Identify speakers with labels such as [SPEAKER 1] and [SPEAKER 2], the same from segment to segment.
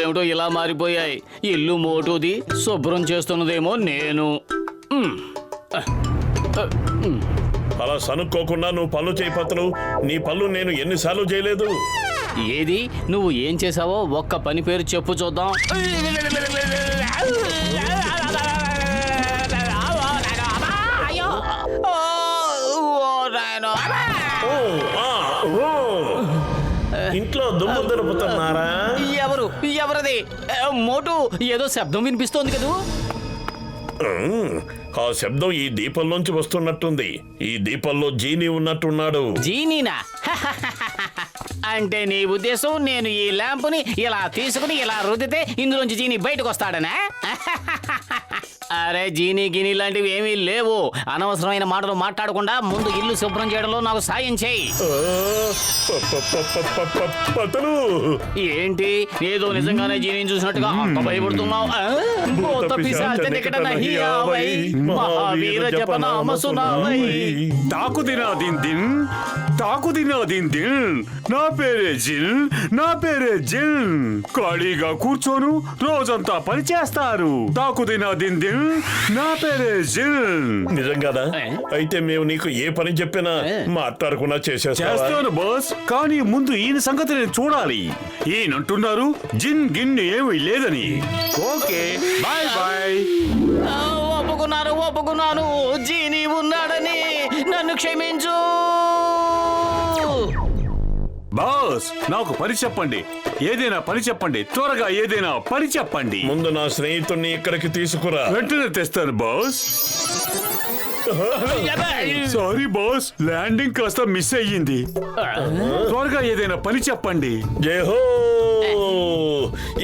[SPEAKER 1] ఏమిటో ఇలా మారిపోయాయి. ఇల్లు మోటుది, శుభ్రం చేస్తున్నదేమో నేను.
[SPEAKER 2] అలా సనుక్కోకుండా నువ్వు పనులు చేయపత్తులు. నీ పనులు నేను ఎన్నిసార్లు చేయలేదు.
[SPEAKER 1] ఏది నువ్వు ఏం చేసావో ఒక్క పని పేరు చెప్పు చూద్దాం.
[SPEAKER 2] ఇంట్లో దుమ్ము దొరుకుతున్నారా?
[SPEAKER 1] ఎవరది? మోటు, ఏదో శబ్దం వినిపిస్తోంది కదూ.
[SPEAKER 2] ఆ శబ్దం ఈ దీపంలోంచి వస్తున్నట్టుంది. ఈ దీపంలో జీనీ ఉన్నట్టున్నాడు.
[SPEAKER 1] జీనీనా? అంటే నీ ఉద్దేశం నేను ఈ ల్యాంపుని ఇలా తీసుకుని ఇలా రుద్దితే ఇందులోంచి జీనీ బయటకు వస్తాడనా? అరే, జీనీ గిని లాంటివి ఏమీ లేవు. అనవసరమైన మాటలు మాట్లాడకుండా ముందు ఇల్లు శుభ్రం చేయడంలో నాకు సాయం చేయి. ఏంటి, ఏదో నిజంగానే జీనీని చూసినట్టుగా అంత భయపడుతున్నావు?
[SPEAKER 3] నా పేరే జిల్, నా పేరే జిల్. ఖాళీగా కూర్చోను, రోజంతా పని చేస్తారు. తాకుదినా దిన్ దిన్, నా పేరే జిల్.
[SPEAKER 2] నిజంగానా? అయితే మేము నీకు ఏ పని చెప్పినా మాట్లాడకుండా
[SPEAKER 3] చేస్తాను బాస్. కానీ ముందు ఈయన సంగతి నేను చూడాలి. ఈయనంటున్నారు జిన్ గిన్ ఏమీ లేదని. Okay, bye bye.
[SPEAKER 1] ఒప్పుకున్నాను. జీనీ ఉన్నాడని. నన్ను క్షమించు
[SPEAKER 3] బాస్. నాకు పని చెప్పండి, ఏదైనా పని చెప్పండి, త్వరగా ఏదైనా పని చెప్పండి.
[SPEAKER 2] ముందు నా స్నేహితుడిని ఇక్కడికి తీసుకురా.
[SPEAKER 3] వెంటనే తెస్తాను బాస్. సారీ బాస్, ల్యాండింగ్ కాస్త మిస్ అయ్యింది. త్వరగా ఏదైనా పని చెప్పండి.
[SPEAKER 2] జయహో,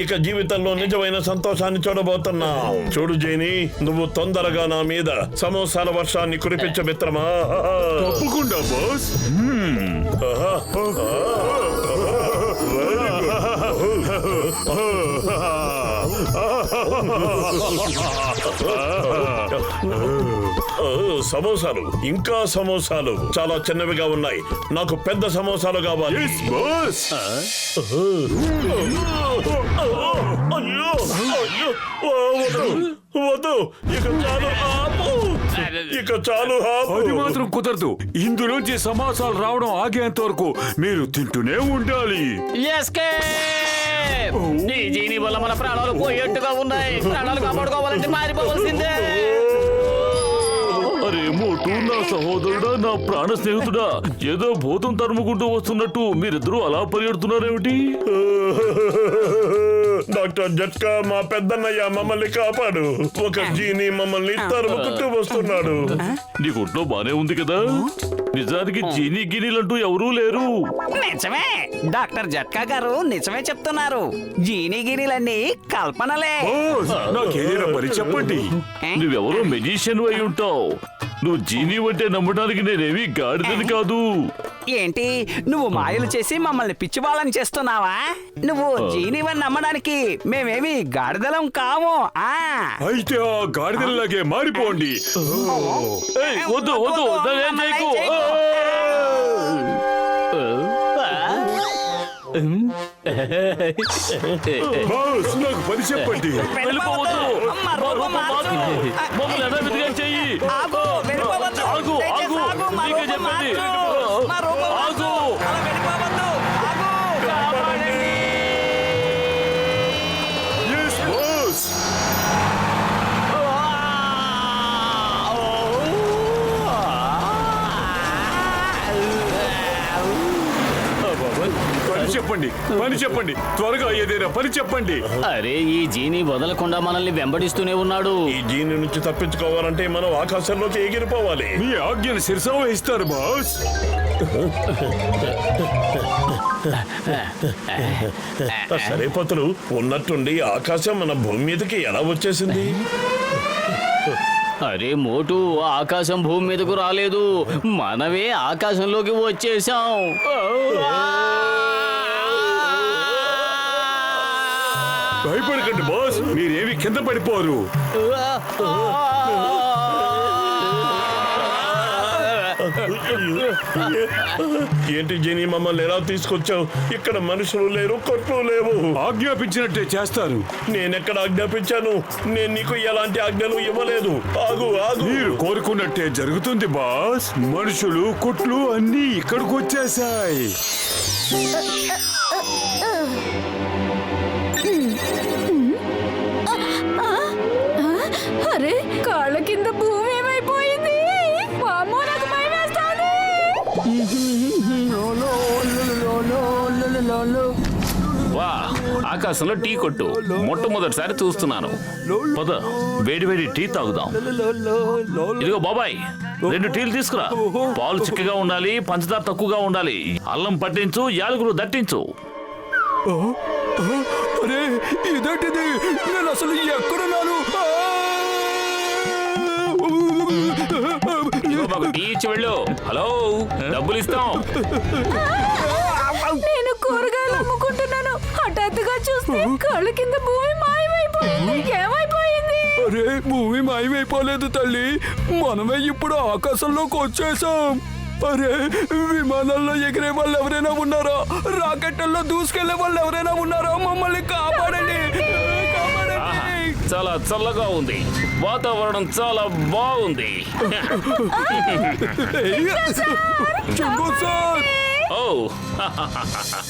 [SPEAKER 2] ఇక జీవితంలో నిజమైన సంతోషాన్ని చూడబోతున్నావు. చూడు జైని, నువ్వు తొందరగా నా మీద సమోసాల వర్షాన్ని కురిపించ మిత్రమా.
[SPEAKER 3] తప్పకుండా బాస్.
[SPEAKER 2] సమోసాలు, ఇంకా సమోసాలు చాలా చిన్నవిగా ఉన్నాయి. నాకు పెద్ద సమోసాలు కావాలి. వద్దు, ఇక చాలు.
[SPEAKER 3] అది మాత్రం కుదరదు. ఇందులోంచి సమోసాలు రావడం ఆగేంత వరకు మీరు తింటూనే ఉండాలి.
[SPEAKER 1] నీ జీని వల్ల మన ప్రాణాలు పోయేట్టుగా ఉన్నాయి. ప్రాణాలు కాపాడుకోవాలంటే మారిపోవాల్సిందే.
[SPEAKER 4] అరే మోటు, నా సహోదరుడా, నా ప్రాణ స్నేహితుడా, ఏదో భూతం తరుముకుంటూ వస్తున్నట్టు మీరిద్దరూ అలా పరిగెడుతున్నారేమిటి?
[SPEAKER 2] డాక్టర్ జట్కా, మా పెద్దన్నయ్య మమ్మల్ని కాపాడు. ఒక జీని మమ్మల్ని తరుముకుంటూ వస్తున్నాడు.
[SPEAKER 4] నీకు ఒంట్లో బానే ఉంది కదా? నిజానికి జీనీ గినీలంటూ ఎవరూ లేరు.
[SPEAKER 5] నిజమే, డాక్టర్ జట్కా గారు నిజమే చెప్తున్నారు. జీనీ గినీలన్నీ కల్పనలే.
[SPEAKER 3] నాకేదైనా పని చెప్పండి.
[SPEAKER 4] నువ్వెవరో మెజిషియన్ అయి ఉంటావు. నువ్వు జీనీ అంటే నమ్మడానికి నేనేమి గాడిదని కాదు.
[SPEAKER 5] ఏంటి, నువ్వు మాయలు చేసి మమ్మల్ని పిచ్చివాళ్ళని చేస్తున్నావా? నువ్వు జీనీవని నమ్మడానికి మేమేమి గాడిదలం కాము.
[SPEAKER 3] అయితే ఆ గాడిదల్లాగే మారిపోండి.
[SPEAKER 4] వద్దు వద్దు, నన్నేం చేయకు.
[SPEAKER 3] బాస్, నాకు పని చెప్పండి.
[SPEAKER 4] వెళ్ళిపోవద్దు. మమ్మల్ని ఎడవిధిగా చెయ్యి. ఆగు, నీకే చెప్పండి. ఆగు.
[SPEAKER 3] Yes, boss. పని చెప్పండి, త్వరగా ఏదైనా పని చెప్పండి.
[SPEAKER 1] అరే, ఈ జీని వదలకుండా మనల్ని వెంబడిస్తూనే ఉన్నాడు.
[SPEAKER 2] ఈ జీని నుంచి తప్పించుకోవాలంటే మనం ఆకాశంలోకి ఎగిరిపోవాలి.
[SPEAKER 3] మీ ఆజ్ఞను శిరసా వహిస్తారు బాస్.
[SPEAKER 2] సరే పతులు, ఉన్నట్టుండి ఆకాశం మన భూమి మీదకి ఎలా వచ్చేసింది?
[SPEAKER 1] అరే మోటు, ఆకాశం భూమి మీదకు రాలేదు, మనమే ఆకాశంలోకి వచ్చేసాం.
[SPEAKER 3] భయపడకండి బాస్, మీరేమి కింద పడిపోరు.
[SPEAKER 2] ఏంటి జీని, మమ్మల్ని ఎలా తీసుకొచ్చావు? ఇక్కడ మనుషులు లేరు, కొట్లు లేవు.
[SPEAKER 3] ఆజ్ఞాపించినట్టే చేస్తాను.
[SPEAKER 2] నేనెక్కడ ఆజ్ఞాపించాను? నేను నీకు ఎలాంటి ఆజ్ఞలు ఇవ్వలేదు. ఆగు ఆగు.
[SPEAKER 3] మీరు కోరుకున్నట్టే జరుగుతుంది బాస్. మనుషులు కుట్లు అన్నీ ఇక్కడికి వచ్చేసాయి.
[SPEAKER 6] అరే కాళ్ళ కింద భూమి ఏమైపోయింది? వామ్మో, నాకు భయం వేస్తోంది.
[SPEAKER 1] వా, ఆకాశంలో టీ కొట్టు. మొట్టమొదటిసారి చూస్తున్నాను.
[SPEAKER 4] పద వేడి వేడి టీ తాగుదాం.
[SPEAKER 1] ఇదిగో బాబాయ్, 2 టీలు తీసుకురా. పాలు చిక్కగా ఉండాలి, పంచదార తక్కువగా ఉండాలి. అల్లం పట్టించు, యాలకులు దట్టించు.
[SPEAKER 5] అరే ఇదేంటిది? నేను అసలు ఎక్కడున్నాను?
[SPEAKER 1] ఇదిగో మాకు టీ ఇచ్చి వెళ్ళు. హలో, డబ్బులు ఇస్తాం.
[SPEAKER 6] నేను కూరగాయలు అమ్ముకుంటున్నాను. హఠాత్తుగా చూస్తే కాళ్ళ కింద భూమి మాయమైపోయింది. ఏమైపోయింది?
[SPEAKER 5] అరే భూమి మాయమైపోలేదు తల్లి, మనమే ఇప్పుడు ఆకాశంలోకి వచ్చేసాం. అరే విమానాల్లో ఎగిరే వాళ్ళు ఎవరైనా ఉన్నారా? రాకెట్లలో దూసుకెళ్లే వాళ్ళు ఎవరైనా ఉన్నారా? మమ్మల్ని కాపాడండి,
[SPEAKER 1] ఆహా,
[SPEAKER 5] కాపాడండి.
[SPEAKER 1] చాలా చల్లగా ఉంది. వాతావరణం చాలా బాగుంది.
[SPEAKER 5] చింగు sir,
[SPEAKER 1] oh,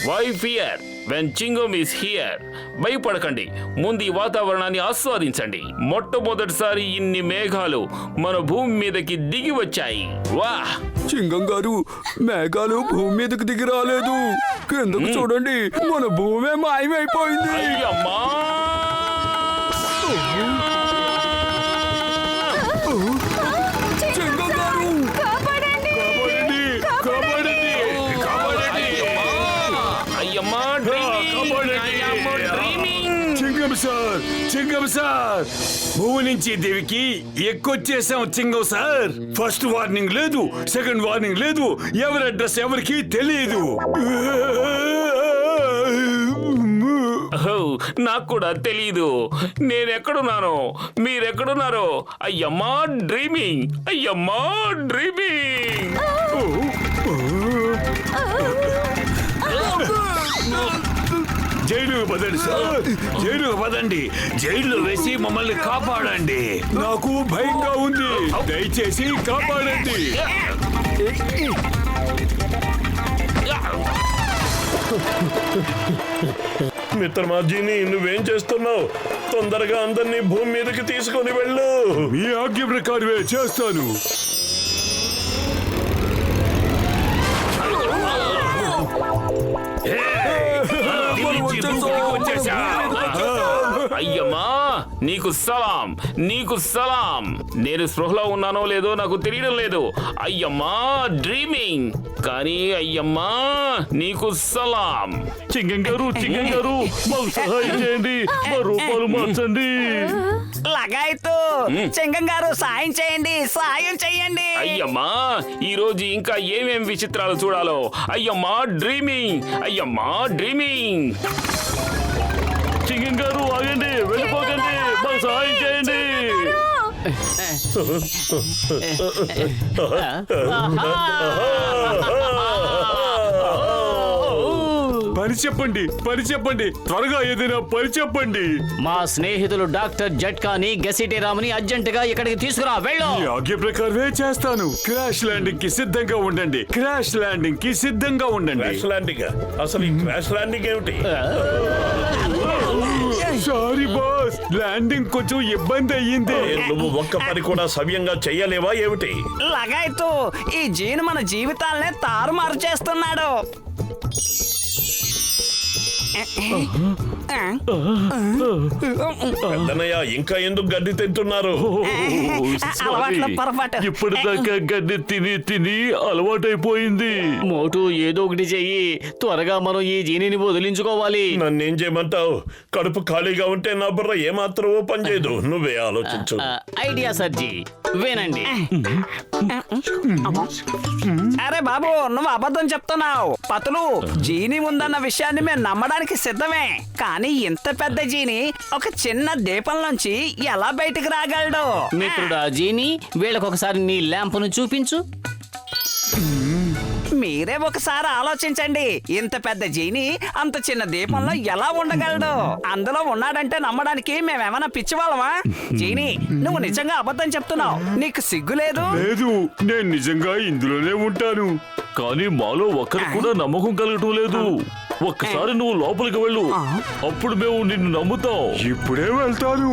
[SPEAKER 1] why fear when Chingam is here. భయపడకండి, ముందు ఈ వాతావరణాన్ని ఆస్వాదించండి. మొట్టమొదటిసారి ఇన్ని మేఘాలు మన భూమి మీదకి దిగి వచ్చాయి. వా,
[SPEAKER 5] చింగం గారు, మేఘాలు భూమి మీదకి దిగి రాలేదు. కిందకు చూడండి, మన భూమే మాయమైపోయింది.
[SPEAKER 1] అయ్యమ్మా!
[SPEAKER 5] చింగం గారు,
[SPEAKER 6] కాపాడండి.
[SPEAKER 1] అయ్యమ్మా,
[SPEAKER 3] చింగం సార్, భూమి నుంచి దేవికి ఎక్కువచ్చేసాం. చింగం సార్, ఫస్ట్ వార్నింగ్ లేదు, సెకండ్ వార్నింగ్ లేదు, ఎవరి అడ్రస్ ఎవరికి తెలియదు.
[SPEAKER 1] నాకు కూడా తెలీదు నేనెక్కడున్నానో, మీరెక్కడున్నారో. అయ్యమ్మా డ్రీమింగ్, అయ్యమ్మా డ్రీమింగ్.
[SPEAKER 3] జైలు పదండి సార్, జైలు పదండి. జైల్లో వేసి మమ్మల్ని కాపాడండి. నాకు భయంగా ఉంది, దయచేసి కాపాడండి.
[SPEAKER 2] మిత్రమా జీని, నువ్వేం చేస్తున్నావు? తొందరగా అందరినీ భూమి మీదకి తీసుకొని వెళ్ళు.
[SPEAKER 3] మీ ఆజ్ఞ ప్రకారమే చేస్తాను.
[SPEAKER 1] అయ్యమ్మా, నీకు సలాం, నీకు సలాం. నేను స్పృహలో ఉన్నానో లేదో నాకు తెలియడం లేదు. అయ్యమ్మా డ్రీమింగ్, కానీ అయ్యమ్మా నీకు సలాం.
[SPEAKER 4] చింగం గారు మాకు సహాయం చేయండి, మా రూపాలు మార్చండి.
[SPEAKER 5] లగాయతు చింగం గారు, సాయం చేయండి, సాయం చేయండి.
[SPEAKER 1] అయ్యమ్మా, ఈ రోజు ఇంకా ఏమేం విచిత్రాలు చూడాలో. అయ్యమ్మా డ్రీమింగ్, అయ్యమ్మా డ్రీమింగ్.
[SPEAKER 4] చింగం గారు ఆగండి, వెళ్ళిపోకండి, మాకు సహాయం చేయండి.
[SPEAKER 3] పని చెప్పండి, త్వరగా ఏదైనా పని చెప్పండి.
[SPEAKER 1] మా స్నేహితులు డాక్టర్ జట్కాని గసిటిరామ్ని అర్జెంటుగా ఇక్కడికి తీసుకురా, వెళ్ళు.
[SPEAKER 3] ఈ ఆజ్ఞ ప్రకారమే చేస్తాను. క్రాష్ ల్యాండింగ్ కి సిద్ధంగా ఉండండి, క్రాష్ ల్యాండింగ్ కి సిద్ధంగా ఉండండి.
[SPEAKER 2] Crash landing? అసలు ఈ క్రాష్ ల్యాండింగ్ ఏమిటి?
[SPEAKER 3] సారీ బాస్, ల్యాండింగ్ కొంచెం ఇబ్బంది అయ్యింది.
[SPEAKER 2] నువ్వు ఒక్క పని కూడా సవ్యంగా చెయ్యలేవా ఏమిటి?
[SPEAKER 5] లగాయతు, ఈ జీను మన జీవితాలనే తారుమారు చేస్తున్నాడు.
[SPEAKER 2] పెద్దనయ్య, ఇంకా ఎందుకు గడ్డి తింటున్నారు?
[SPEAKER 5] అలవాట్ల పొరపాటు.
[SPEAKER 4] ఇప్పటిదాకా గడ్డి తిని అలవాటైపోయింది.
[SPEAKER 1] మోటు, ఏదో ఒకటి చెయ్యి. త్వరగా మనం ఈ జీనిని వదిలించుకోవాలి.
[SPEAKER 2] నన్నేం చేయమంటావు? కడుపు ఖాళీగా ఉంటే నా బుర్ర ఏమాత్రమో పనిచేయదు. నువ్వే ఆలోచించు.
[SPEAKER 1] ఐడియా సర్జీ, వినండి.
[SPEAKER 5] అరే బాబు, నువ్వు అబద్ధం చెప్తున్నావు. పతులు, జీని ఉందన్న విషయాన్ని మేము నమ్మడానికి సిద్ధమే, కానీ ఇంత పెద్ద జీని ఒక చిన్న దీపం నుంచి ఎలా బయటికి రాగలడు?
[SPEAKER 1] మిత్రుడా జీని, వీళ్ళకొకసారి నీ ల్యాంపును చూపించు.
[SPEAKER 7] మీరే ఒకసారి ఆలోచించండి. ఇంత పెద్ద జీని అంత చిన్న దీపంలో ఎలా ఉండగలడు? అందులో ఉన్నాడంటే నమ్మడానికి మేమేమన్నా పిచ్చివాళ్ళమా? జీని, నువ్వు నిజంగా అబద్ధం చెప్తున్నావు. నీకు సిగ్గు లేదు?
[SPEAKER 3] లేదు, నేను నిజంగా ఇందులోనే ఉంటాను.
[SPEAKER 4] కానీ మాలో ఒక్కరికి కూడా నమ్మకం కలగటం లేదు. ఒక్కసారి నువ్వు లోపలికి వెళ్ళు, అప్పుడు మేము నిన్ను నమ్ముతాం.
[SPEAKER 3] ఇప్పుడే వెళ్తాను.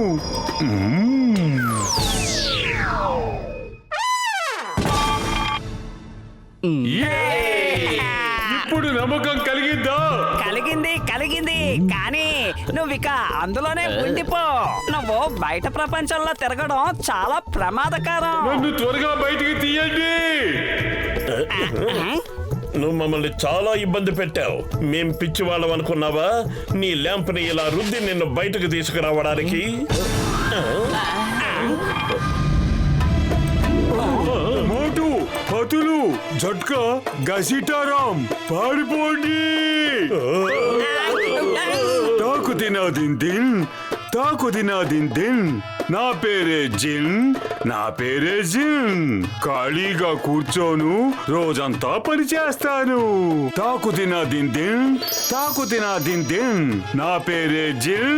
[SPEAKER 3] ఇప్పుడు నమ్మకం కలిగిద్దా?
[SPEAKER 7] కలిగింది. కానీ నువ్విక అందులోనే ఉండిపో. నువ్వు బయట ప్రపంచంలో తిరగడం చాలా ప్రమాదకరం.
[SPEAKER 3] నన్ను త్వరగా బయటికి తీయండి.
[SPEAKER 2] నువ్వు మమ్మల్ని చాలా ఇబ్బంది పెట్టావు. మేం పిచ్చి వాళ్ళం అనుకున్నావా? నీ ల్యాంప్ని ఇలా రుద్ది నిన్ను బయటకు తీసుకురావడానికి.
[SPEAKER 3] మోటు, హతులు, జట్కా, గసిటారాం, పారిపోండి. తాకు దినాదిన్ దిన్. నా పేరే జిన్. ఖాళీగా కూర్చోను, రోజంతా పని చేస్తాను. తాకు దినాదిన్ దిన్. నా పేరే జిన్.